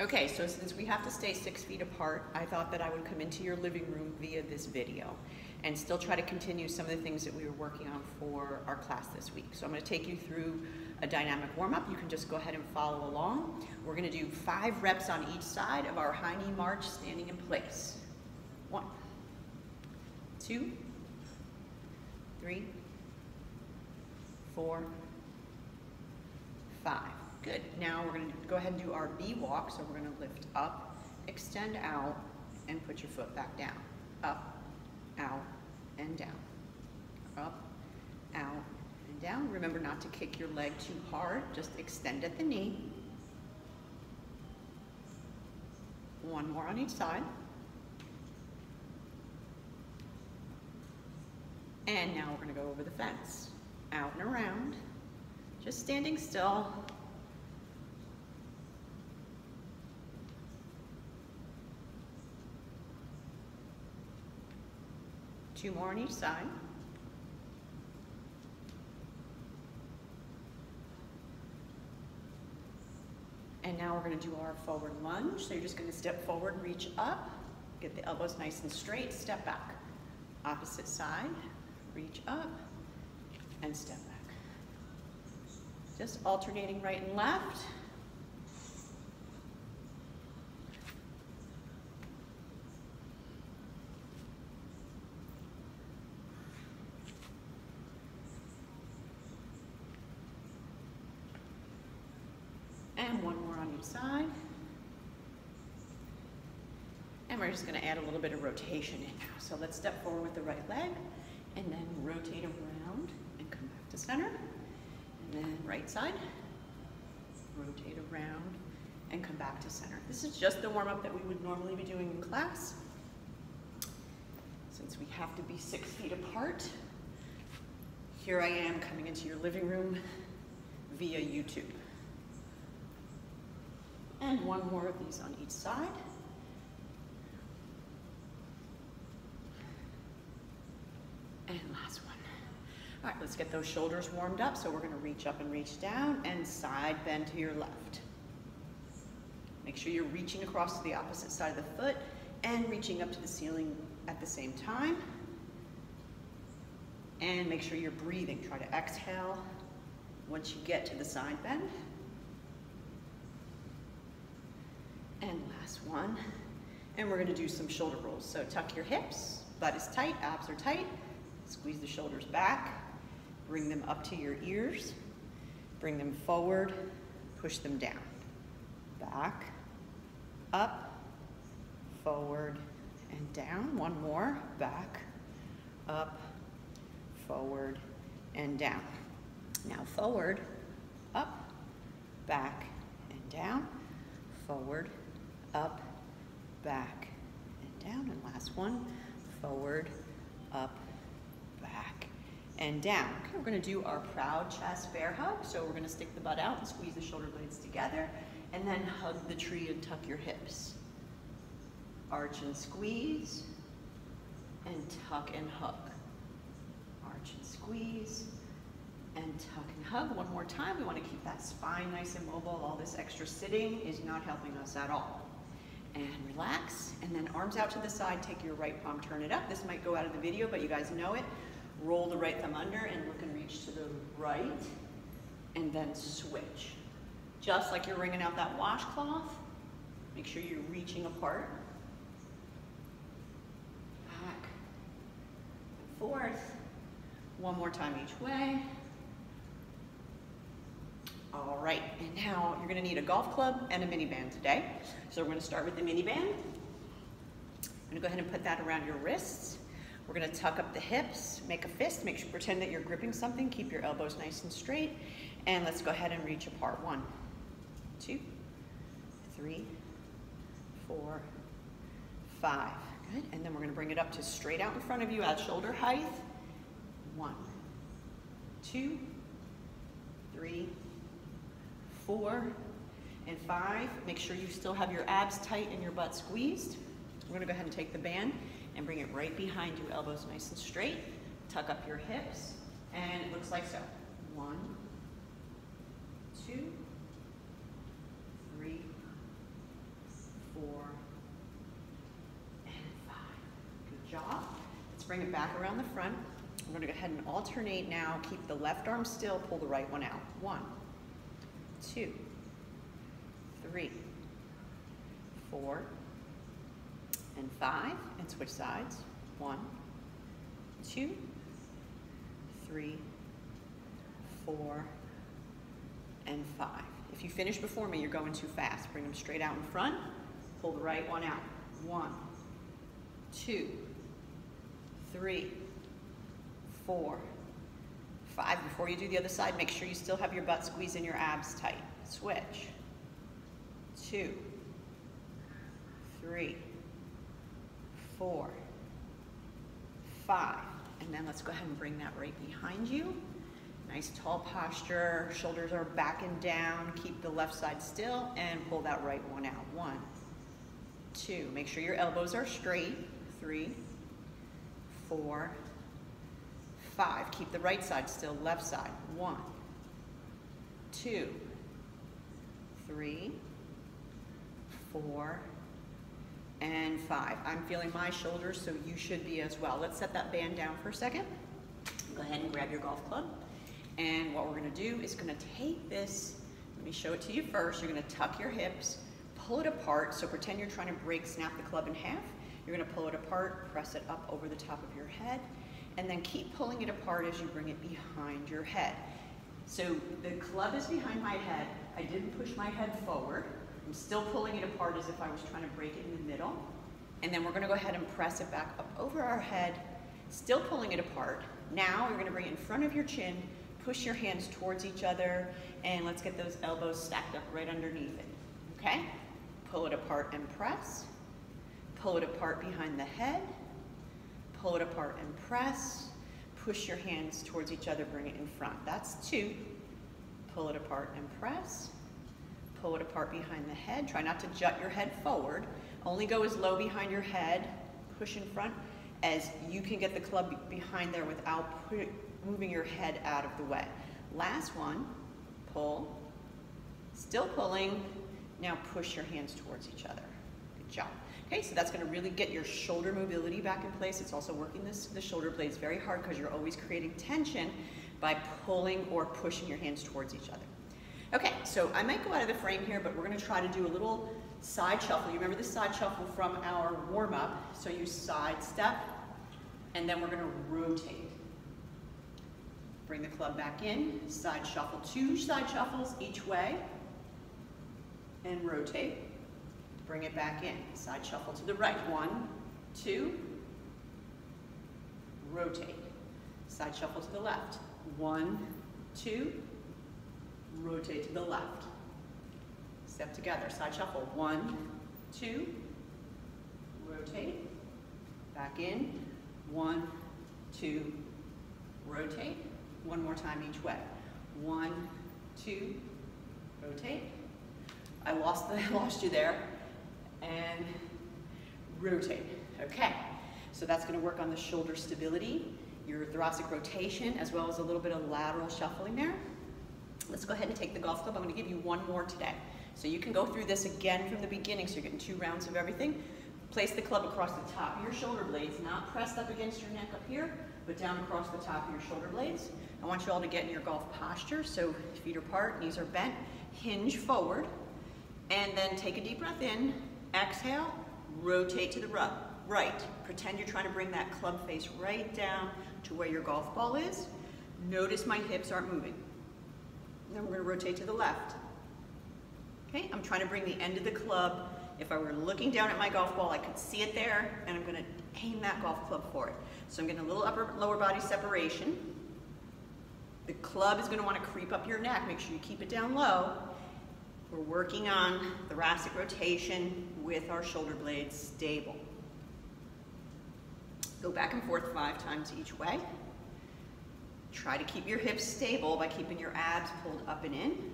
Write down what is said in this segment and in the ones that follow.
Okay, so since we have to stay 6 feet apart, I thought that I would come into your living room via this video and still try to continue some of the things that we were working on for our class this week. So I'm going to take you through a dynamic warm-up. You can just go ahead and follow along. We're going to do 5 reps on each side of our high knee march standing in place. 1, 2, 3, 4, 5. Good. Now we're going to go ahead and do our B walk. So we're going to lift up, extend out, and put your foot back down. Up, out, and down. Up, out, and down. Remember not to kick your leg too hard. Just extend at the knee. 1 more on each side. And now we're going to go over the fence. Out and around. Just standing still. Two more on each side. And now we're going to do our forward lunge. So you're just going to step forward, reach up, get the elbows nice and straight, step back. Opposite side, reach up, and step back. Just alternating right and left. And 1 more on each side. And we're just going to add a little bit of rotation in now. So let's step forward with the right leg and then rotate around and come back to center. And then right side, rotate around and come back to center. This is just the warm-up that we would normally be doing in class. Since we have to be 6 feet apart, here I am coming into your living room via YouTube. And 1 more of these on each side. And last one. All right, let's get those shoulders warmed up. So we're going to reach up and reach down and side bend to your left. Make sure you're reaching across to the opposite side of the foot and reaching up to the ceiling at the same time. And make sure you're breathing. Try to exhale once you get to the side bend. And last one. And we're going to do some shoulder rolls. So tuck your hips, butt is tight, abs are tight. Squeeze the shoulders back, bring them up to your ears, bring them forward, push them down. Back, up, forward, and down. 1 more, back, up, forward, and down. Now forward, up, back, and down, forward, up, back, and down. And last one, forward, up, back, and down. Okay, we're going to do our proud chest bear hug. So we're going to stick the butt out and squeeze the shoulder blades together, and then hug the tree and tuck your hips. Arch and squeeze, and tuck and hug. Arch and squeeze, and tuck and hug. 1 more time. We want to keep that spine nice and mobile. All this extra sitting is not helping us at all. And relax, and then arms out to the side. Take your right palm, turn it up. This might go out of the video, but you guys know it. Roll the right thumb under and look and reach to the right, and then switch. Just like you're wringing out that washcloth, make sure you're reaching apart. Back and forth. 1 more time each way. All right, and now you're going to need a golf club and a mini band today. So we're going to start with the mini band. I'm going to go ahead and put that around your wrists. We're going to tuck up the hips, make a fist, pretend that you're gripping something, keep your elbows nice and straight, and let's go ahead and reach apart. 1, 2, 3, 4, 5. Good, and then we're going to bring it up to straight out in front of you at shoulder height. 1, 2, 3, 4, and 5. Make sure you still have your abs tight and your butt squeezed. We're going to go ahead and take the band and bring it right behind you, elbows nice and straight. Tuck up your hips, and it looks like so. 1, 2, 3, bring it back around the front. We're going to go ahead and alternate now. Keep the left arm still, pull the right one out. 1, 2, 3, 4, and 5, and switch sides. 1, 2, 3, 4, and 5. If you finish before me, you're going too fast. Bring them straight out in front. Pull the right one out. 1, 2, 3, 4, 5. Before you do the other side, make sure you still have your butt squeeze and your abs tight. Switch. 2, 3, 4, 5. And then let's go ahead and bring that right behind you. Nice tall posture, shoulders are back and down. Keep the left side still and pull that right one out. 1, 2, make sure your elbows are straight. 3, 4, 5. Keep the right side still, left side. 1, 2, 3, 4, and 5. I'm feeling my shoulders, so you should be as well. Let's set that band down for a second. Go ahead and grab your golf club. And what we're gonna do is gonna take this, let me show it to you first. You're gonna tuck your hips, pull it apart. So pretend you're trying to snap the club in half. You're gonna pull it apart, press it up over the top of your head, and then keep pulling it apart as you bring it behind your head. So the club is behind my head. I didn't push my head forward. I'm still pulling it apart as if I was trying to break it in the middle. And then we're gonna go ahead and press it back up over our head, still pulling it apart. Now you're gonna bring it in front of your chin, push your hands towards each other, and let's get those elbows stacked up right underneath it, okay? Pull it apart and press. Pull it apart behind the head. Pull it apart and press. Push your hands towards each other, bring it in front. That's 2. Pull it apart and press. Pull it apart behind the head. Try not to jut your head forward. Only go as low behind your head, push in front, as you can get the club behind there without moving your head out of the way. Last one, pull, still pulling. Now push your hands towards each other. Good job. Okay, so that's gonna really get your shoulder mobility back in place. It's also working the shoulder blades very hard because you're always creating tension by pulling or pushing your hands towards each other. Okay, so I might go out of the frame here, but we're gonna try to do a little side shuffle. You remember the side shuffle from our warm-up? So you side step, and then we're gonna rotate. Bring the club back in, side shuffle, 2 side shuffles each way, and rotate. Bring it back in, side shuffle to the right. 1, 2, rotate. Side shuffle to the left. 1, 2, rotate to the left. Step together, side shuffle. 1, 2, rotate. Back in. 1, 2, rotate. One more time each way. 1, 2, rotate. I lost you there. And rotate. Okay, so that's going to work on the shoulder stability, your thoracic rotation, as well as a little bit of lateral shuffling there. Let's go ahead and take the golf club. I'm going to give you one more today. So you can go through this again from the beginning, so you're getting 2 rounds of everything. Place the club across the top of your shoulder blades, not pressed up against your neck up here, but down across the top of your shoulder blades. I want you all to get in your golf posture, so feet are apart, knees are bent, hinge forward, and then take a deep breath in, exhale, rotate to the right. Pretend you're trying to bring that club face right down to where your golf ball is. Notice my hips aren't moving. Then we're going to rotate to the left. Okay, I'm trying to bring the end of the club. If I were looking down at my golf ball, I could see it there, and I'm going to aim that golf club for it. So I'm getting a little upper-lower body separation. The club is going to want to creep up your neck. Make sure you keep it down low. We're working on thoracic rotation with our shoulder blades stable. Go back and forth 5 times each way. Try to keep your hips stable by keeping your abs pulled up and in.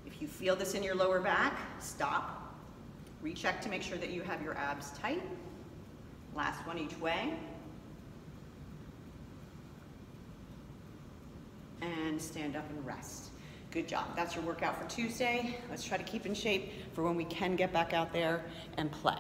If you feel this in your lower back, stop. Recheck to make sure that you have your abs tight. Last one each way. And stand up and rest. Good job. That's your workout for Tuesday. Let's try to keep in shape for when we can get back out there and play.